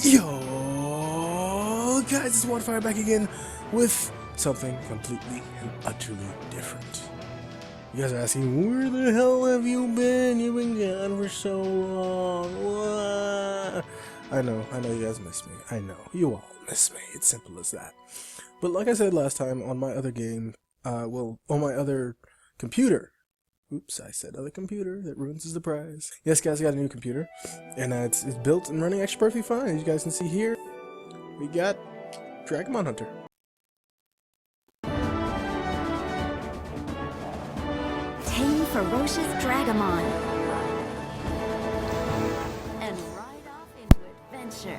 Yo, guys, it's Wildfire back again with something completely and utterly different. You guys are asking, where the hell have you been? You've been gone for so long. What? I know you guys miss me. I know, you all miss me. It's simple as that. But like I said last time, on my other game, on my other computer. Oops, I said other computer. That ruins the surprise. Yes, guys, I got a new computer, and it's built and running actually perfectly fine. As you guys can see here, we got Dragomon Hunter. Tame ferocious Dragomon and ride off into adventure.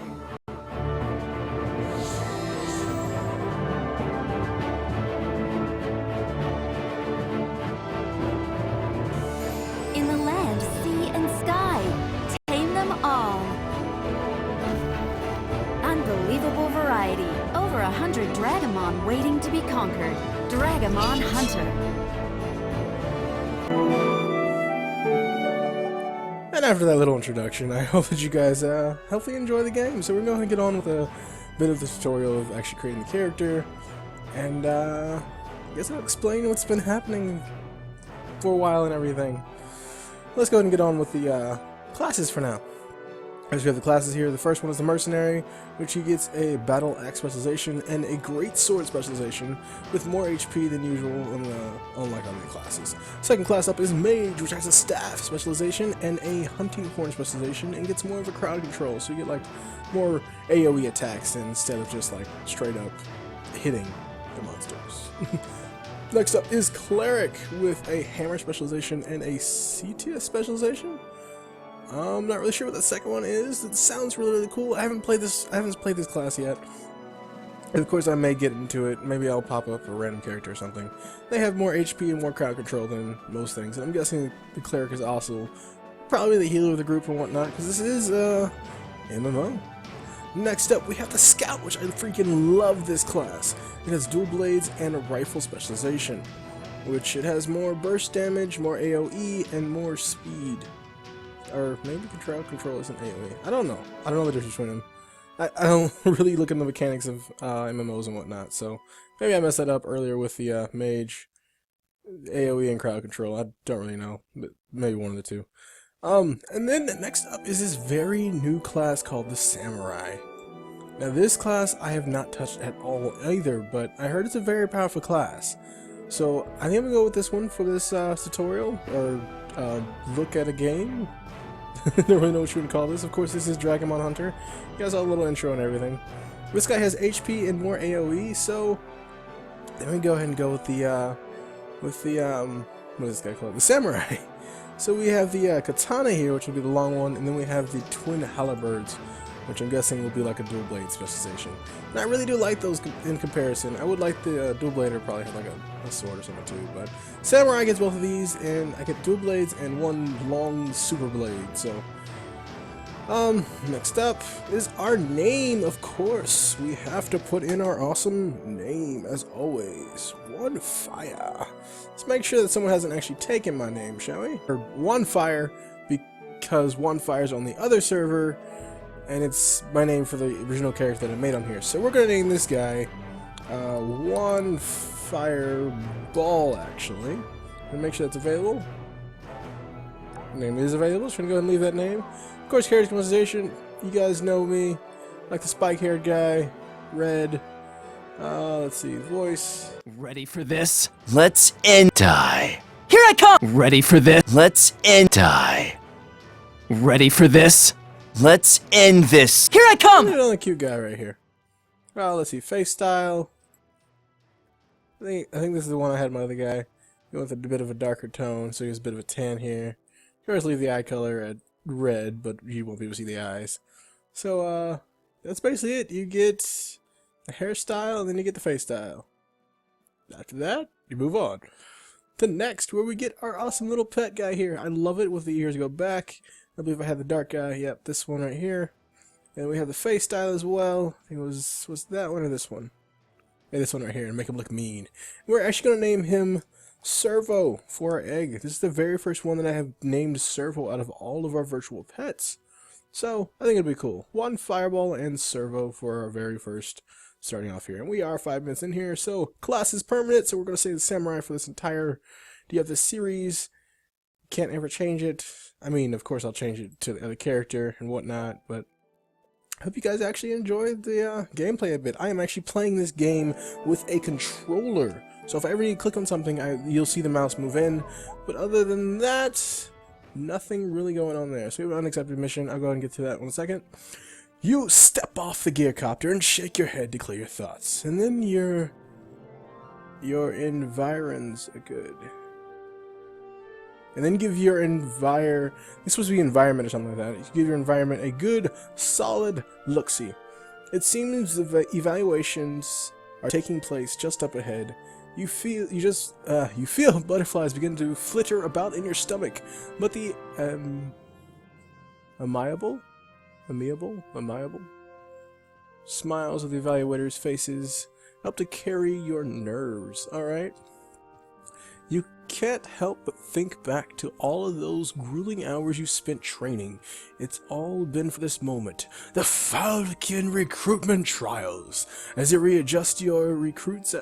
In the land, sea, and sky, tame them all. Unbelievable variety. Over 100 Dragomon waiting to be conquered. Dragomon Hunter. And after that little introduction, I hope that you guys hopefully enjoy the game. So we're going to get on with a bit of the tutorial of actually creating the character, and I guess I'll explain what's been happening for a while and everything. Let's go ahead and get on with the classes for now. As we have the classes here, the first one is the Mercenary, which he gets a Battle Axe specialization and a Great Sword specialization with more HP than usual, unlike other classes. Second class up is Mage, which has a Staff specialization and a Hunting Horn specialization and gets more of a crowd control, so you get like more AoE attacks instead of just like straight up hitting the monsters. Next up is Cleric with a Hammer specialization and a CTS specialization. I'm not really sure what the second one is. It sounds really cool. I haven't played this class yet. And of course I may get into it. Maybe I'll pop up a random character or something. They have more HP and more crowd control than most things. And I'm guessing the Cleric is also probably the healer of the group and whatnot, because this is MMO. Next up, we have the Scout, which I freaking love this class. It has dual blades and a rifle specialization, which it has more burst damage, more AoE, and more speed. Or maybe crowd control isn't AoE. I don't know. I don't know the difference between them. I don't really look at the mechanics of MMOs and whatnot, so maybe I messed that up earlier with the Mage, AoE, and crowd control. I don't really know, but maybe one of the two. And then next up is this very new class called the Samurai. Now this class I have not touched at all either, but I heard it's a very powerful class. So I think I'm gonna go with this one for this tutorial, or look at a game. I don't really know what you would call this. Of course, this is Dragomon Hunter. You guys saw a little intro and everything. This guy has HP and more AoE, so then we go ahead and go with the what is this guy called? The Samurai. So we have the katana here, which will be the long one, and then we have the twin halberds, which I'm guessing will be like a dual blade specialization. And I really do like those in comparison. I would like the dual blade to probably have like a sword or something too, but Samurai gets both of these, and I get dual blades and one long super blade. So next up is our name. Of course, we have to put in our awesome name as always. One Fire. Let's make sure that someone hasn't actually taken my name, shall we? Or One Fire, because One Fire's on the other server, and it's my name for the original character that I made on here. So we're gonna name this guy One Fireball, actually, and make sure that's available. The name is available, so we're gonna go ahead and leave that name. Of course, character customization, you guys know me, like the spike-haired guy, red. Let's see, voice. Ready for this? Let's end. Die. Here I come! Ready for this? Let's end. Die. Ready for this? Let's end this. Here I come! Another cute guy right here. Well, let's see, face style. I think this is the one I had my other guy. Go with a bit of a darker tone, so he has a bit of a tan here. You always leave the eye color at red, but you won't be able to see the eyes. So, that's basically it. You get the hairstyle, and then you get the face style. After that, you move on to next, where we get our awesome little pet guy here. I love it with the ears go back. I believe I had the dark guy. Yep, this one right here. And we have the face style as well. I think it was that one or this one? Yeah, this one right here, and make him look mean. We're actually going to name him Servo for our egg. This is the very first one that I have named Servo out of all of our virtual pets. So, I think it'd be cool. One fireball and servo for our very first starting off here. And we are 5 minutes in here, so class is permanent, so we're going to say the samurai for this entire of this series. Can't ever change it. I mean, of course I'll change it to the other character and whatnot, but I hope you guys actually enjoyed the gameplay a bit. I am actually playing this game with a controller. So if I ever need to click on something, you'll see the mouse move in. But other than that, nothing really going on there. So we have an unaccepted mission. I'll go ahead and get to that in a second. You step off the gear copter and shake your head to clear your thoughts. And then your environs are good. And then give your this is supposed to be environment or something like that. You give your environment a good, solid look-see. It seems the evaluations are taking place just up ahead. You feel butterflies begin to flitter about in your stomach, but the amiable smiles of the evaluators' faces help to carry your nerves. All right. You can't help but think back to all of those grueling hours you spent training. It's all been for this moment. The Falcon recruitment trials. As you readjust your recruits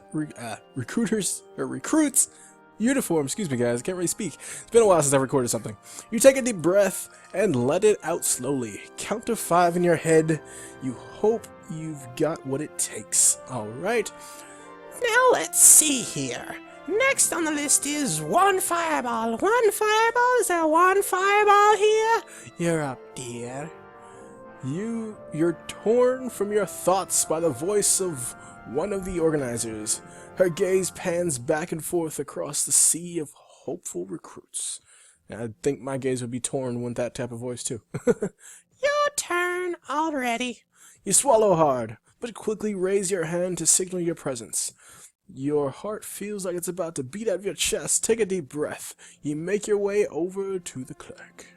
uniform. Excuse me, guys. I can't really speak. It's been a while since I recorded something. You take a deep breath and let it out slowly. Count to 5 in your head. You hope you've got what it takes. All right. Now let's see here. Next on the list is one fireball. One fireball? Is there one fireball here? You're up, dear. You're torn from your thoughts by the voice of one of the organizers. Her gaze pans back and forth across the sea of hopeful recruits. I think my gaze would be torn with that type of voice too. Your turn already. You swallow hard, but quickly raise your hand to signal your presence. Your heart feels like it's about to beat out of your chest. Take a deep breath. You make your way over to the clerk.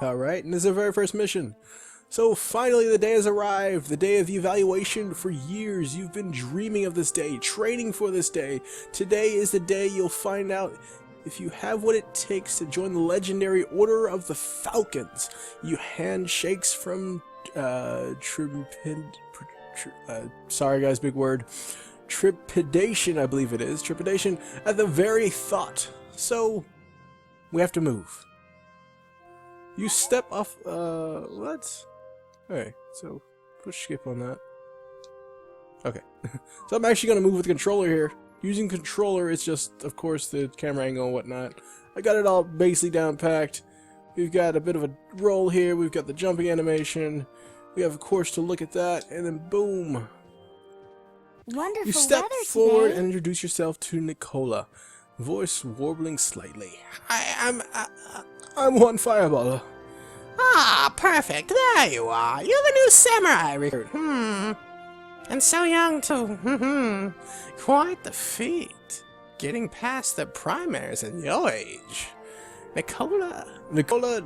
Alright, and this is our very first mission. So finally the day has arrived, the day of the evaluation. For years you've been dreaming of this day, training for this day. Today is the day you'll find out if you have what it takes to join the legendary Order of the Falcons. You handshakes from sorry guys, big word. Trepidation, I believe it is. Trepidation at the very thought. So, we have to move. You step off, what? Okay, so, push skip on that. Okay. So I'm actually going to move with the controller here. Using controller, it's just, of course, the camera angle and whatnot. I got it all basically down packed. We've got a bit of a roll here. We've got the jumping animation. We have, of course, to look at that, and then boom. Wonderful You step weather forward today. and introduce yourself to Nicola, voice warbling slightly. I'm one fireball. Ah, perfect. There you are. You're the new samurai recruit. And so young, too. Quite the feat. Getting past the primaries at your age. Nicola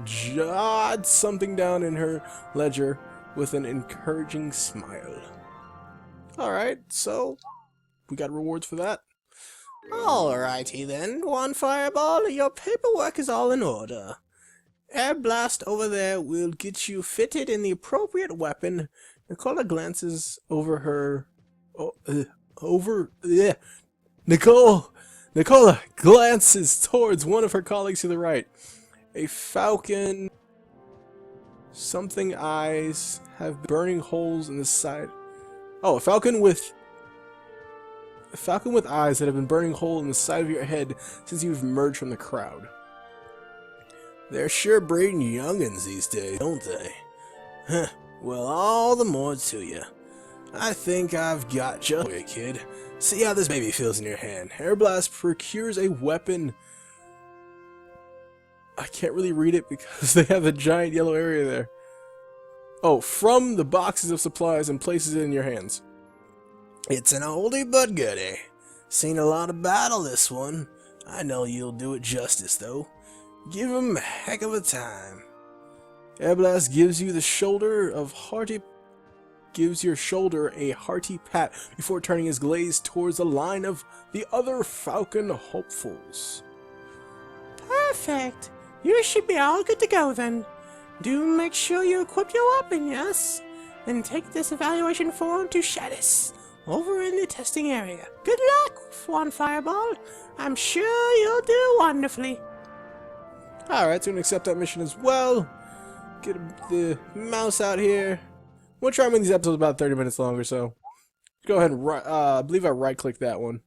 jotted something down in her ledger with an encouraging smile. Alright, so we got rewards for that. Alrighty then, one fireball. Your paperwork is all in order. Air blast over there will get you fitted in the appropriate weapon. Nicola glances over her... Nicola glances towards one of her colleagues to the right. A falcon... Something eyes have burning holes in the side... Oh, a falcon with eyes that have been burning hole in the side of your head since you've emerged from the crowd. They're sure breeding youngins these days, don't they? Huh. Well, all the more to you. I think I've got just you, kid. See how this baby feels in your hand. Air Blast procures a weapon. I can't really read it because they have a giant yellow area there. Oh, from the boxes of supplies and places it in your hands. It's an oldie but goodie. Seen a lot of battle this one. I know you'll do it justice though. Give him a heck of a time. Airblast gives your shoulder a hearty pat before turning his gaze towards the line of the other Falcon hopefuls. Perfect. You should be all good to go then. Do make sure you equip your weapon, yes? Then take this evaluation form to Shadis, over in the testing area. Good luck, One Fireball. I'm sure you'll do wonderfully. Alright, so I'm gonna accept that mission as well. Get the mouse out here. We'll try and make these episodes about 30 minutes long or so. Go ahead and I believe I right-click that one.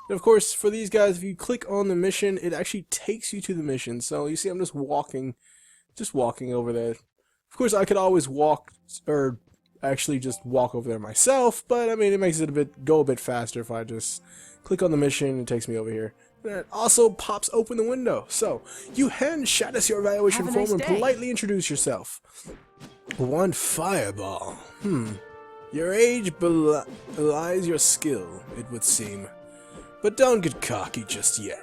And of course, for these guys, if you click on the mission, it actually takes you to the mission. So you see I'm just walking over there. Of course, I could always walk, or actually just walk over there myself, but I mean, it makes it go a bit faster if I just click on the mission and it takes me over here. And it also pops open the window. So, you hand Shadis your evaluation form and politely introduce yourself. One Fireball. Your age belies your skill, it would seem. But don't get cocky just yet.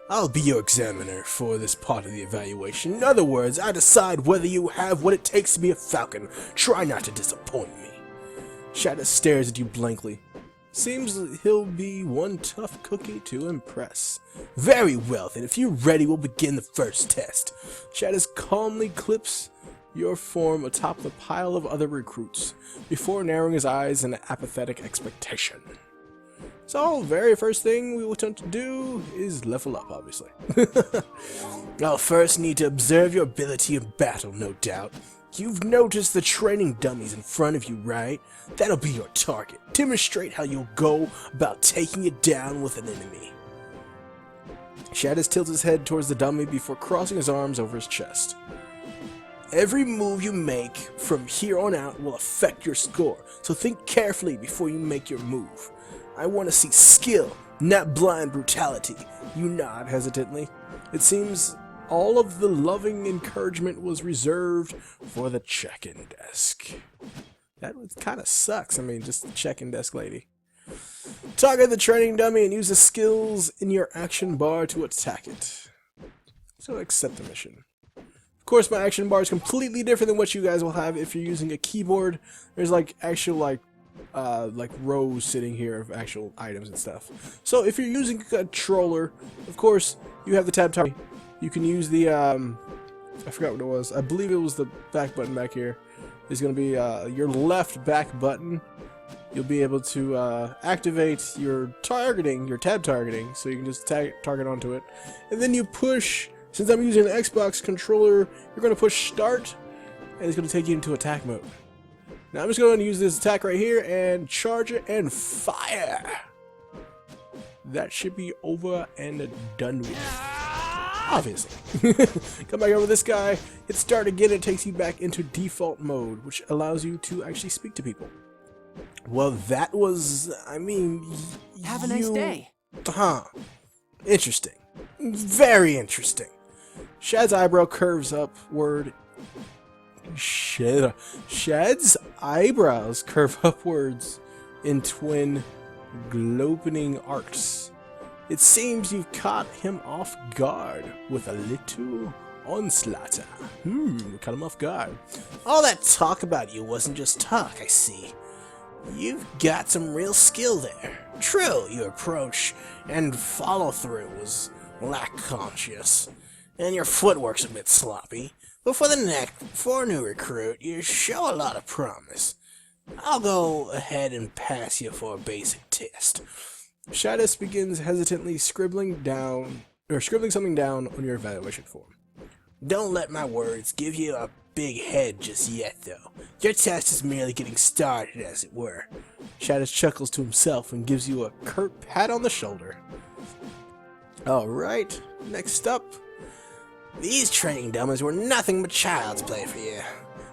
I'll be your examiner for this part of the evaluation. In other words, I decide whether you have what it takes to be a falcon. Try not to disappoint me. Shadis stares at you blankly. Seems he'll be one tough cookie to impress. Very well then, if you're ready, we'll begin the first test. Shadis calmly clips your form atop the pile of other recruits, before narrowing his eyes in apathetic expectation. So, very first thing we will attempt to do is level up, obviously. I'll first need to observe your ability in battle, no doubt. You've noticed the training dummies in front of you, right? That'll be your target. Demonstrate how you'll go about taking it down with an enemy. Shadis tilts his head towards the dummy before crossing his arms over his chest. Every move you make from here on out will affect your score, so think carefully before you make your move. I want to see skill, not blind brutality. You nod hesitantly. It seems all of the loving encouragement was reserved for the check-in desk. That kind of sucks. I mean, just the check-in desk lady. Target the training dummy and use the skills in your action bar to attack it. So accept the mission. Of course, my action bar is completely different than what you guys will have if you're using a keyboard. There's like actual like rows sitting here of actual items and stuff. So if you're using a controller, of course, you have the tab target. You can use the I forgot what it was. I believe it was the back button back here. It's going to be your left back button. You'll be able to activate your targeting, your tab targeting, so you can just target onto it. And then you push, since I'm using an Xbox controller, you're going to push start, and it's going to take you into attack mode. Now I'm just going to use this attack right here and charge it and fire. That should be over and done with. Obviously. Come back over this guy, hit start again, it takes you back into default mode, which allows you to actually speak to people. Well, that was, I mean, Have a nice day. Huh. Interesting. Very interesting. Shad's eyebrow curves upward. Shad's eyebrows curve upwards in twin globening arcs. It seems you've caught him off guard with a little onslaught. Caught him off guard. All that talk about you wasn't just talk, I see. You've got some real skill there. True, your approach and follow-through was lack-conscious, and your footwork's a bit sloppy, but for a new recruit, you show a lot of promise. I'll go ahead and pass you for a basic test. Shadis begins hesitantly scribbling something down on your evaluation form. Don't let my words give you a big head just yet, though. Your test is merely getting started, as it were. Shadis chuckles to himself and gives you a curt pat on the shoulder. Alright, next up. These training dummies were nothing but child's play for you.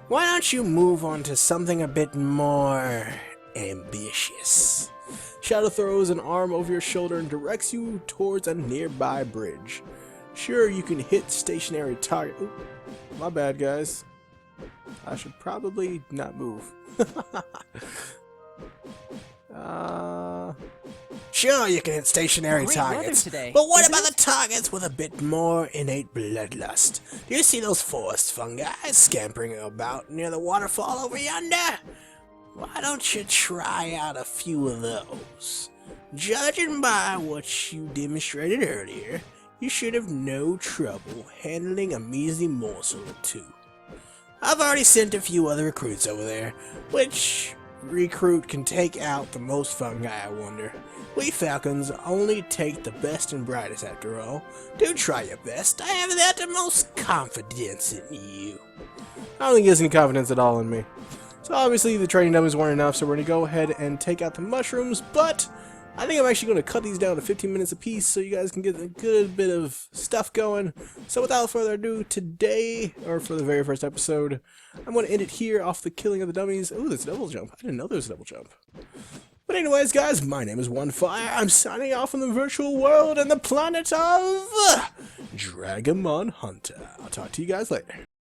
Why don't you move on to something a bit more ambitious? Shadow throws an arm over your shoulder and directs you towards a nearby bridge. Sure, you can hit stationary target. Ooh, my bad, guys. I should probably not move. Sure, you can hit stationary targets, today, but what about the targets with a bit more innate bloodlust? Do you see those forest fungi scampering about near the waterfall over yonder? Why don't you try out a few of those? Judging by what you demonstrated earlier, you should have no trouble handling a measly morsel or two. I've already sent a few other recruits over there. Which recruit can take out the most fungi, I wonder? We Falcons only take the best and brightest, after all. Do try your best. I have the utmost confidence in you. I don't think he has any confidence at all in me. So obviously the training dummies weren't enough, so we're going to go ahead and take out the mushrooms, but I think I'm actually going to cut these down to 15 minutes apiece so you guys can get a good bit of stuff going. So without further ado, today, or for the very first episode, I'm going to end it here off the killing of the dummies. Ooh, there's a double jump. I didn't know there was a double jump. But anyways, guys, my name is OneFire. I'm signing off from the virtual world and the planet of Dragomon Hunter. I'll talk to you guys later.